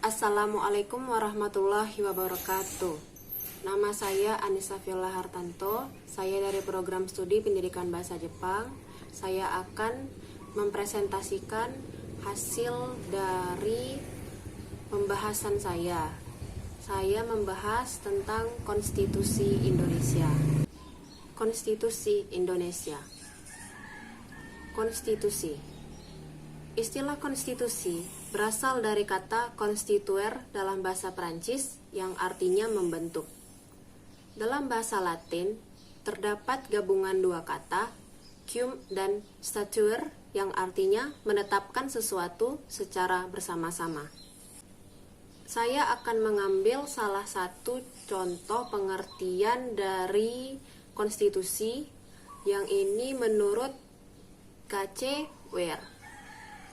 Assalamualaikum warahmatullahi wabarakatuh. Nama saya Anissa Viola Hartanto. Saya dari program studi pendidikan bahasa Jepang. Saya akan mempresentasikan hasil dari pembahasan saya. Saya membahas tentang Konstitusi Indonesia. Konstitusi Indonesia. Konstitusi. Istilah konstitusi berasal dari kata constituere dalam bahasa Prancis yang artinya membentuk. Dalam bahasa Latin, terdapat gabungan dua kata, cum dan statuere, yang artinya menetapkan sesuatu secara bersama-sama. Saya akan mengambil salah satu contoh pengertian dari konstitusi yang ini menurut K.C. Ware.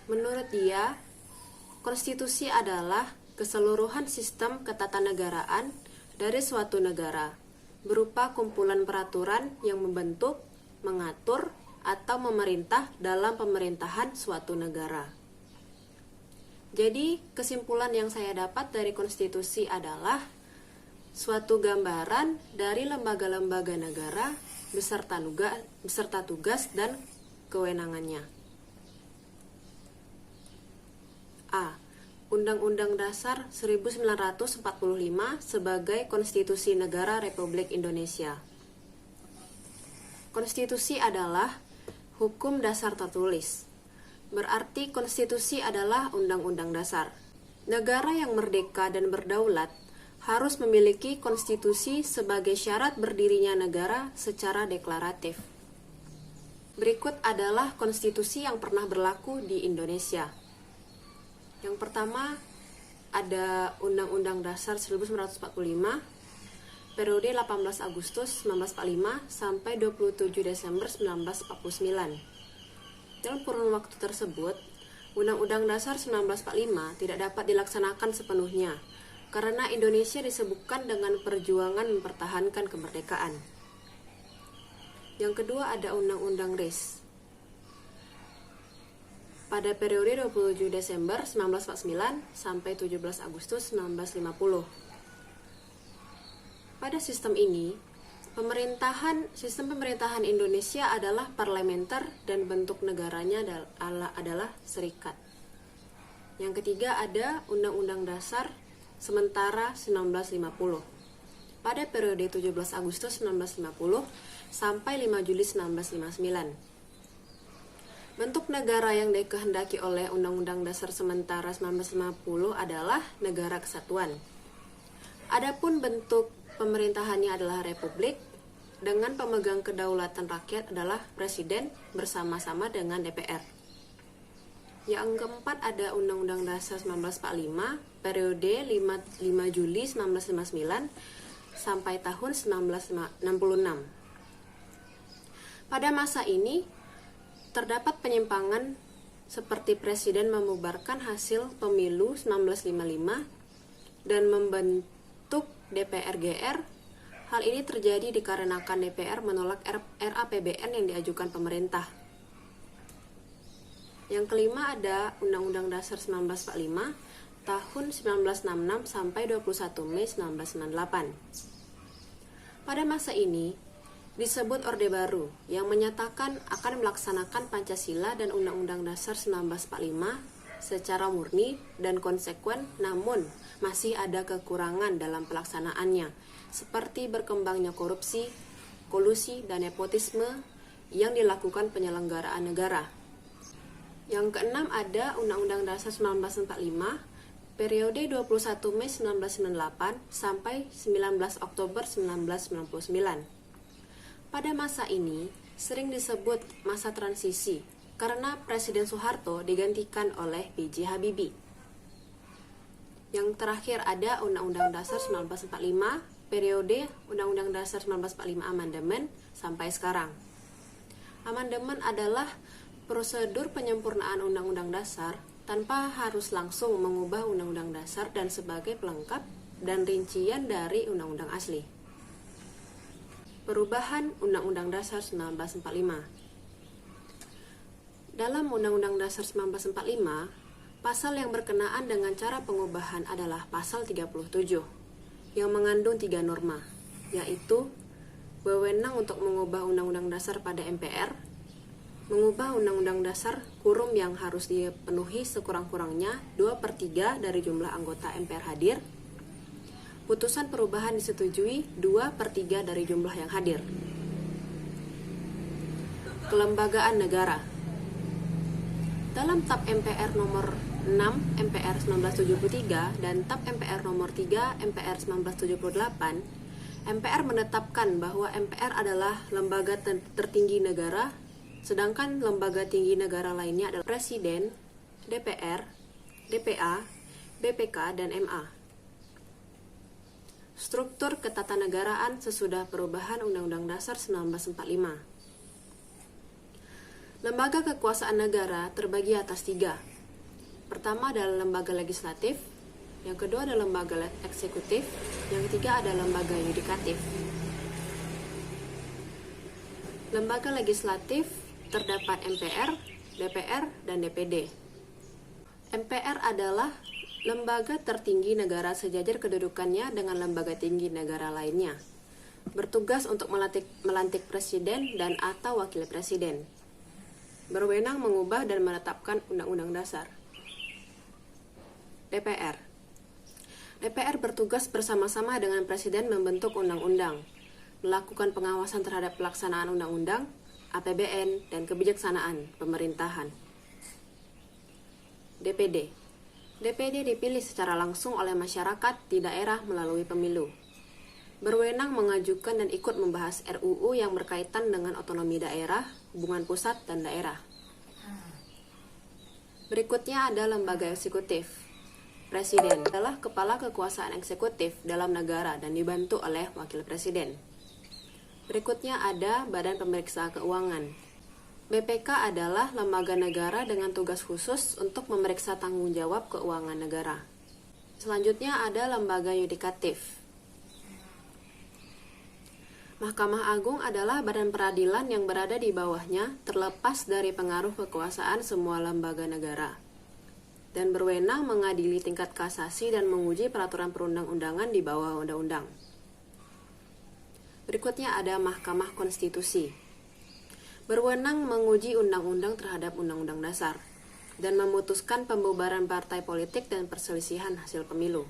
Menurut dia, konstitusi adalah keseluruhan sistem ketatanegaraan dari suatu negara, berupa kumpulan peraturan yang membentuk, mengatur, atau memerintah dalam pemerintahan suatu negara. Jadi, kesimpulan yang saya dapat dari konstitusi adalah suatu gambaran dari lembaga-lembaga negara beserta tugas dan kewenangannya. A. Undang-Undang Dasar 1945 sebagai Konstitusi Negara Republik Indonesia. Konstitusi adalah hukum dasar tertulis. Berarti konstitusi adalah undang-undang dasar. Negara yang merdeka dan berdaulat harus memiliki konstitusi sebagai syarat berdirinya negara secara deklaratif. Berikut adalah konstitusi yang pernah berlaku di Indonesia. Yang pertama, ada Undang-Undang Dasar 1945, periode 18 Agustus 1945 sampai 27 Desember 1949. Dalam kurun waktu tersebut, Undang-Undang Dasar 1945 tidak dapat dilaksanakan sepenuhnya, karena Indonesia disebutkan dengan perjuangan mempertahankan kemerdekaan. Yang kedua ada Undang-Undang RIS. Pada periode 27 Desember 1949 sampai 17 Agustus 1950. Pada sistem ini, sistem pemerintahan Indonesia adalah parlementer dan bentuk negaranya adalah serikat. Yang ketiga ada Undang-Undang Dasar Sementara 1950. Pada periode 17 Agustus 1950 sampai 5 Juli 1959. Bentuk negara yang dikehendaki oleh Undang-Undang Dasar Sementara 1950 adalah negara kesatuan. Adapun bentuk pemerintahannya adalah republik, dengan pemegang kedaulatan rakyat adalah presiden bersama-sama dengan DPR. Yang keempat ada Undang-Undang Dasar 1945, periode 5 Juli 1959 sampai tahun 1966. Pada masa ini, terdapat penyimpangan seperti presiden membubarkan hasil pemilu 1955 dan membentuk DPR-GR. Hal ini terjadi dikarenakan DPR menolak RAPBN yang diajukan pemerintah. Yang kelima ada Undang-Undang Dasar 1945 tahun 1966 sampai 21 Mei 1998. Pada masa ini, disebut Orde Baru yang menyatakan akan melaksanakan Pancasila dan Undang-Undang Dasar 1945 secara murni dan konsekuen, namun masih ada kekurangan dalam pelaksanaannya, seperti berkembangnya korupsi, kolusi, dan nepotisme yang dilakukan penyelenggaraan negara. Yang keenam ada Undang-Undang Dasar 1945 periode 21 Mei 1998 sampai 19 Oktober 1999. Pada masa ini, sering disebut masa transisi karena Presiden Soeharto digantikan oleh B.J. Habibie. Yang terakhir ada Undang-Undang Dasar 1945, periode Undang-Undang Dasar 1945 amandemen sampai sekarang. Amandemen adalah prosedur penyempurnaan Undang-Undang Dasar tanpa harus langsung mengubah Undang-Undang Dasar dan sebagai pelengkap dan rincian dari Undang-Undang asli. Perubahan Undang-Undang Dasar 1945. Dalam Undang-Undang Dasar 1945, Pasal yang berkenaan dengan cara pengubahan adalah pasal 37 yang mengandung 3 norma, yaitu wewenang untuk mengubah Undang-Undang Dasar pada MPR, mengubah Undang-Undang Dasar quorum yang harus dipenuhi sekurang-kurangnya 2/3 dari jumlah anggota MPR hadir, putusan perubahan disetujui 2/3 dari jumlah yang hadir. Kelembagaan negara. Dalam TAP MPR nomor 6 MPR 1973 dan TAP MPR nomor 3 MPR 1978, MPR menetapkan bahwa MPR adalah lembaga tertinggi negara, sedangkan lembaga tinggi negara lainnya adalah Presiden, DPR, DPA, BPK, dan MA. Struktur ketatanegaraan sesudah perubahan Undang-Undang Dasar 1945. Lembaga kekuasaan negara terbagi atas 3. Pertama adalah lembaga legislatif, yang kedua adalah lembaga eksekutif, yang ketiga adalah lembaga yudikatif. Lembaga legislatif terdapat MPR, DPR, dan DPD. MPR adalah lembaga tertinggi negara sejajar kedudukannya dengan lembaga tinggi negara lainnya. Bertugas untuk melantik presiden dan atau wakil presiden. Berwenang mengubah dan menetapkan undang-undang dasar. DPR. DPR bertugas bersama-sama dengan presiden membentuk undang-undang, melakukan pengawasan terhadap pelaksanaan undang-undang, APBN, dan kebijaksanaan pemerintahan. DPD. DPD dipilih secara langsung oleh masyarakat di daerah melalui pemilu. Berwenang mengajukan dan ikut membahas RUU yang berkaitan dengan otonomi daerah, hubungan pusat dan daerah. Berikutnya ada lembaga eksekutif. Presiden adalah kepala kekuasaan eksekutif dalam negara dan dibantu oleh wakil presiden. Berikutnya ada Badan Pemeriksa Keuangan. BPK adalah lembaga negara dengan tugas khusus untuk memeriksa tanggung jawab keuangan negara. Selanjutnya ada lembaga yudikatif. Mahkamah Agung adalah badan peradilan yang berada di bawahnya terlepas dari pengaruh kekuasaan semua lembaga negara, dan berwenang mengadili tingkat kasasi dan menguji peraturan perundang-undangan di bawah undang-undang. Berikutnya ada Mahkamah Konstitusi. Berwenang menguji undang-undang terhadap undang-undang dasar dan memutuskan pembubaran partai politik dan perselisihan hasil pemilu.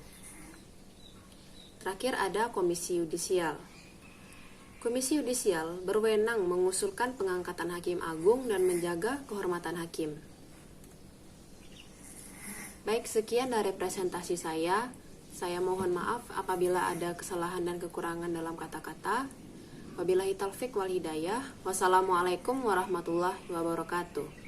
Terakhir ada Komisi Yudisial. Komisi Yudisial berwenang mengusulkan pengangkatan hakim agung dan menjaga kehormatan hakim. Baik, sekian dari presentasi saya. Saya mohon maaf apabila ada kesalahan dan kekurangan dalam kata-kata. Wabillahi taufik wal hidayah. Wassalamualaikum warahmatullahi wabarakatuh.